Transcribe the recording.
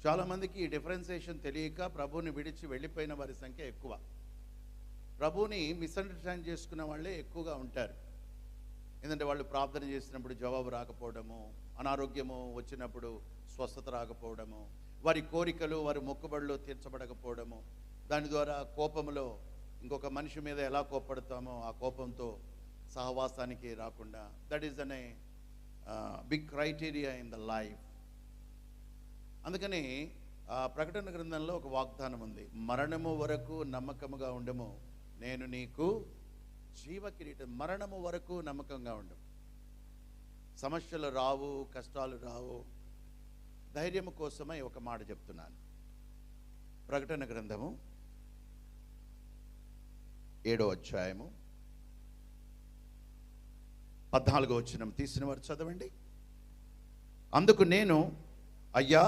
చాలామందికి ఈ డిఫరెన్సియేషన్ తెలియక ప్రభువుని విడిచి వెళ్ళిపోయిన వారి సంఖ్య ఎక్కువ. ప్రభువుని మిస్అండర్స్టాండ్ చేసుకున్న వాళ్ళే ఎక్కువగా ఉంటారు. ఎందుకంటే వాళ్ళు ప్రార్థన చేసినప్పుడు జవాబు రాకపోవడము, అనారోగ్యము వచ్చినప్పుడు స్వస్థత రాకపోవడము, వారి కోరికలు వారి మొక్కుబడులు తీర్చబడకపోవడము, దాని ద్వారా కోపంలో ఇంకొక మనిషి మీద ఎలా కోప్పడతామో ఆ కోపంతో సహవాసానికి రాకుండా, దట్ ఈస్ అనే big criteria in the life. అందుకని ప్రకటన గ్రంథంలో ఒక వాగ్దానం ఉంది, మరణము వరకు నమ్మకముగా ఉండము, నేను నీకు జీవ కిరీటం. మరణము వరకు నమ్మకంగా ఉండము. సమస్యలు రావు, కష్టాలు రావు. ధైర్యము కోసమై ఒక మాట చెప్తున్నాను. ప్రకటన గ్రంథము 7వ అధ్యాయము 14వ వచనం తీసిన వారు చదవండి. అందుకు నేను, అయ్యా